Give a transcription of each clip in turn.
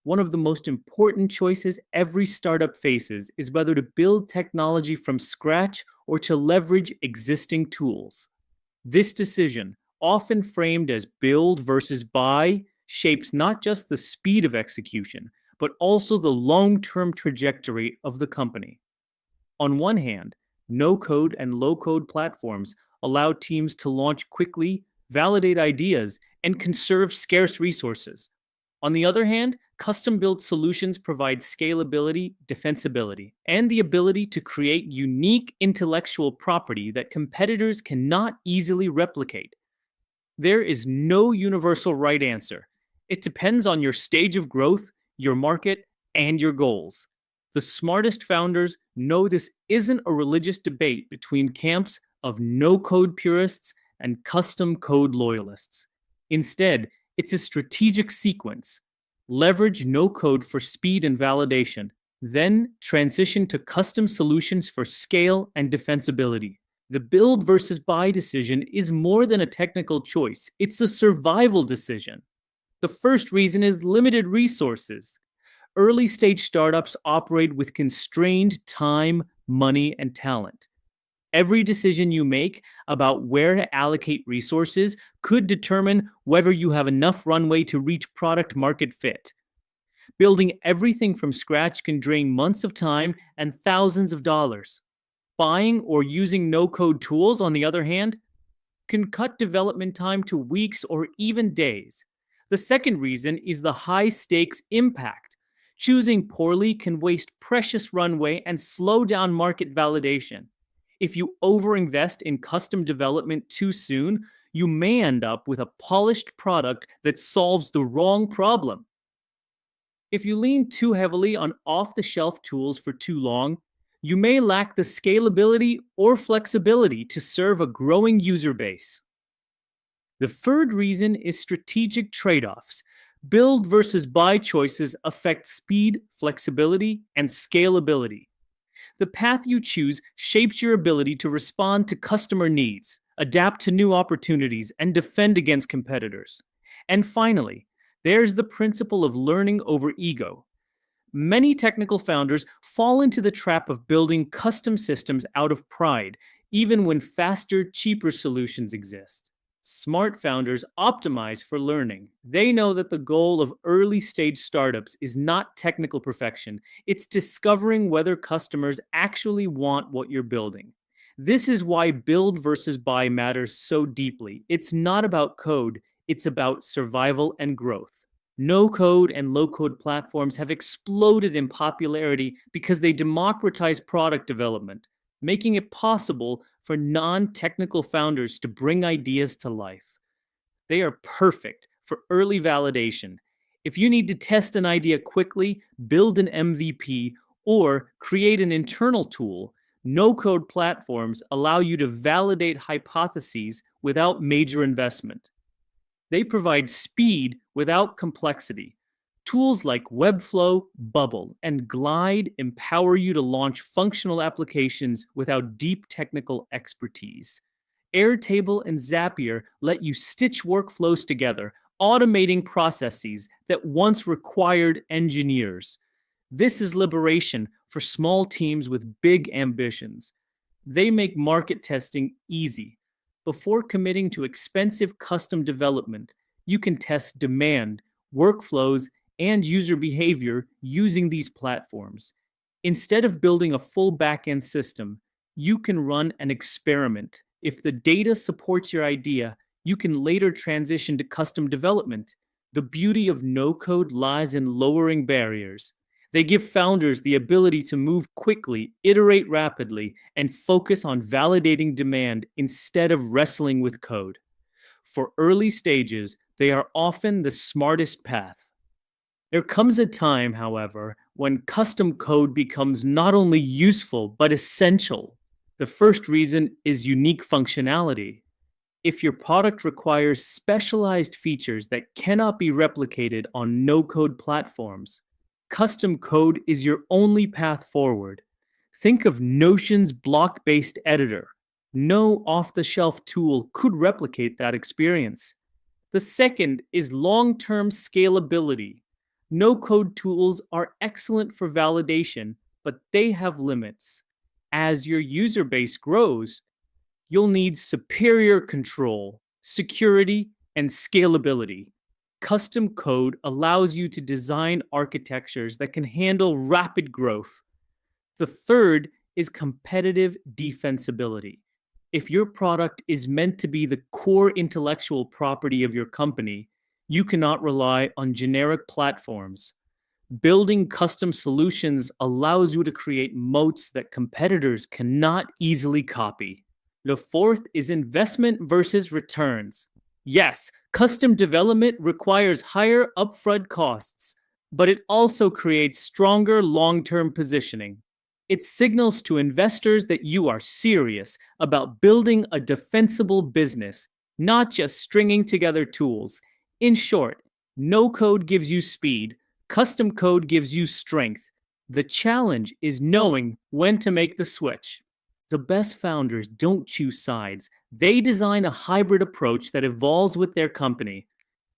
One of the most important choices every startup faces is whether to build technology from scratch or to leverage existing tools. This decision, often framed as build versus buy, shapes not just the speed of execution, but also the long term trajectory of the company. On one hand, no code and low code platforms allow teams to launch quickly, validate ideas, and conserve scarce resources. On the other hand, custom built solutions provide scalability, defensibility, and the ability to create unique intellectual property that competitors cannot easily replicate. There is no universal right answer. It depends on your stage of growth, your market, and your goals. The smartest founders know this isn't a religious debate between camps of no code purists and custom code loyalists. Instead, it's a strategic sequence. Leverage no code for speed and validation, then transition to custom solutions for scale and defensibility. The build versus buy decision is more than a technical choice, it's a survival decision. The first reason is limited resources. Early stage startups operate with constrained time, money, and talent. Every decision you make about where to allocate resources could determine whether you have enough runway to reach product market fit. Building everything from scratch can drain months of time and thousands of dollars. Buying or using no code tools, on the other hand, can cut development time to weeks or even days. The second reason is the high stakes impact. Choosing poorly can waste precious runway and slow down market validation. If you overinvest in custom development too soon, you may end up with a polished product that solves the wrong problem. If you lean too heavily on off the shelf tools for too long, you may lack the scalability or flexibility to serve a growing user base. The third reason is strategic trade offs. Build versus buy choices affect speed, flexibility, and scalability. The path you choose shapes your ability to respond to customer needs, adapt to new opportunities, and defend against competitors. And finally, there's the principle of learning over ego. Many technical founders fall into the trap of building custom systems out of pride, even when faster, cheaper solutions exist. Smart founders optimize for learning. They know that the goal of early stage startups is not technical perfection, it's discovering whether customers actually want what you're building. This is why build versus buy matters so deeply. It's not about code, it's about survival and growth. No code and low code platforms have exploded in popularity because they democratize product development, making it possible for non technical founders to bring ideas to life. They are perfect for early validation. If you need to test an idea quickly, build an MVP, or create an internal tool, no code platforms allow you to validate hypotheses without major investment. They provide speed without complexity. Tools like Webflow, Bubble, and Glide empower you to launch functional applications without deep technical expertise. Airtable and Zapier let you stitch workflows together, automating processes that once required engineers. This is liberation for small teams with big ambitions. They make market testing easy. Before committing to expensive custom development, you can test demand, workflows, and user behavior using these platforms. Instead of building a full backend system, you can run an experiment. If the data supports your idea, you can later transition to custom development. The beauty of no code lies in lowering barriers. They give founders the ability to move quickly, iterate rapidly, and focus on validating demand instead of wrestling with code. For early stages, they are often the smartest path. There comes a time, however, when custom code becomes not only useful but essential. The first reason is unique functionality. If your product requires specialized features that cannot be replicated on no code platforms, custom code is your only path forward. Think of Notion's block based editor. No off the shelf tool could replicate that experience. The second is long term scalability. No code tools are excellent for validation, but they have limits. As your user base grows, you'll need superior control, security, and scalability. Custom code allows you to design architectures that can handle rapid growth. The third is competitive defensibility. If your product is meant to be the core intellectual property of your company, you cannot rely on generic platforms. Building custom solutions allows you to create moats that competitors cannot easily copy. The fourth is investment versus returns. Yes, custom development requires higher upfront costs, but it also creates stronger long term positioning. It signals to investors that you are serious about building a defensible business, not just stringing together tools. In short, no code gives you speed, custom code gives you strength. The challenge is knowing when to make the switch. The best founders don't choose sides, they design a hybrid approach that evolves with their company.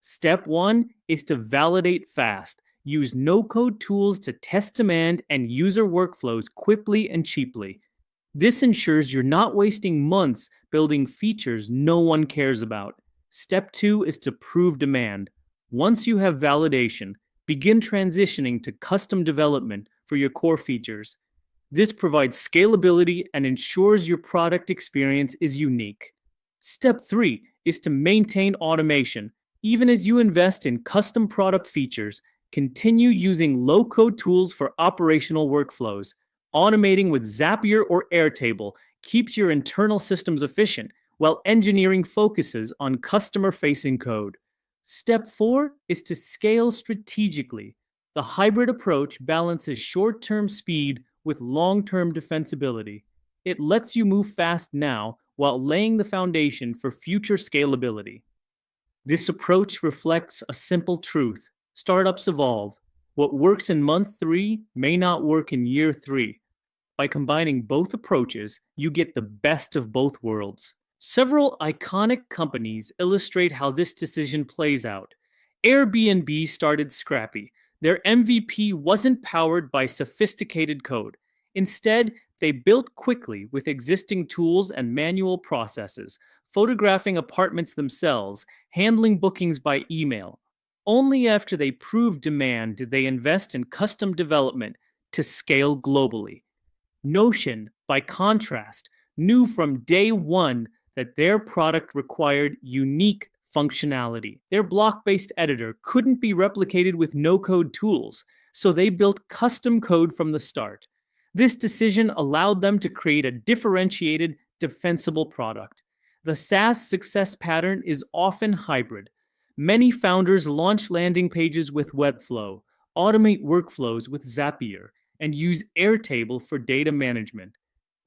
Step one is to validate fast. Use no code tools to test demand and user workflows quickly and cheaply. This ensures you're not wasting months building features no one cares about. Step two is to prove demand. Once you have validation, begin transitioning to custom development for your core features. This provides scalability and ensures your product experience is unique. Step three is to maintain automation. Even as you invest in custom product features, continue using low code tools for operational workflows. Automating with Zapier or Airtable keeps your internal systems efficient, while engineering focuses on customer facing code. Step four is to scale strategically. The hybrid approach balances short term speed with long term defensibility. It lets you move fast now while laying the foundation for future scalability. This approach reflects a simple truth: startups evolve. What works in month three may not work in year three. By combining both approaches, you get the best of both worlds. Several iconic companies illustrate how this decision plays out. Airbnb started scrappy. Their MVP wasn't powered by sophisticated code. Instead, they built quickly with existing tools and manual processes, photographing apartments themselves, handling bookings by email. Only after they proved demand did they invest in custom development to scale globally. Notion, by contrast, knew from day one that their product required unique functionality. Their block based editor couldn't be replicated with no code tools, so they built custom code from the start. This decision allowed them to create a differentiated, defensible product. The SaaS success pattern is often hybrid. Many founders launch landing pages with Webflow, automate workflows with Zapier, and use Airtable for data management.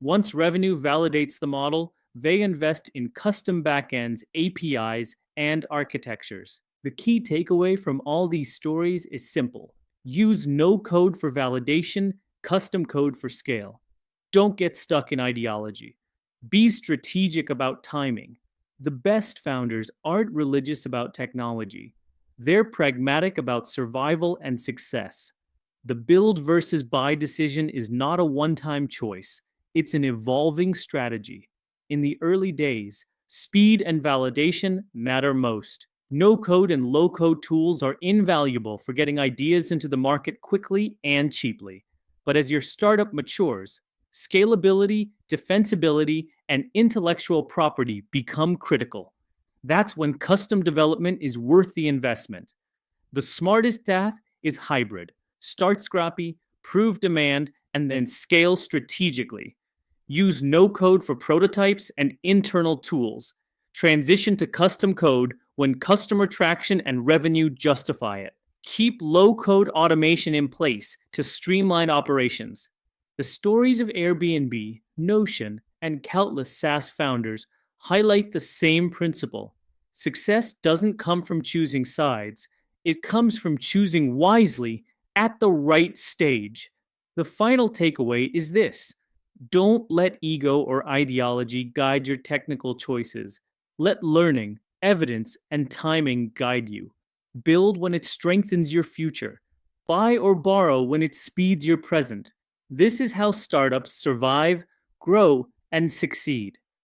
Once revenue validates the model, they invest in custom backends, APIs, and architectures. The key takeaway from all these stories is simple: use no code for validation, custom code for scale. Don't get stuck in ideology. Be strategic about timing. The best founders aren't religious about technology, they're pragmatic about survival and success. The build versus buy decision is not a one time choice, it's an evolving strategy. In the early days, speed and validation matter most. No code and low code tools are invaluable for getting ideas into the market quickly and cheaply. But as your startup matures, scalability, defensibility, and intellectual property become critical. That's when custom development is worth the investment. The smartest path is hybrid. Start scrappy, prove demand, and then scale strategically. Use no code for prototypes and internal tools. Transition to custom code when customer traction and revenue justify it. Keep low code automation in place to streamline operations. The stories of Airbnb, Notion, and countless SaaS founders highlight the same principle. Success doesn't come from choosing sides, it comes from choosing wisely at the right stage. The final takeaway is this: don't let ego or ideology guide your technical choices. Let learning, evidence, and timing guide you. Build when it strengthens your future. Buy or borrow when it speeds your present. This is how startups survive, grow, and succeed.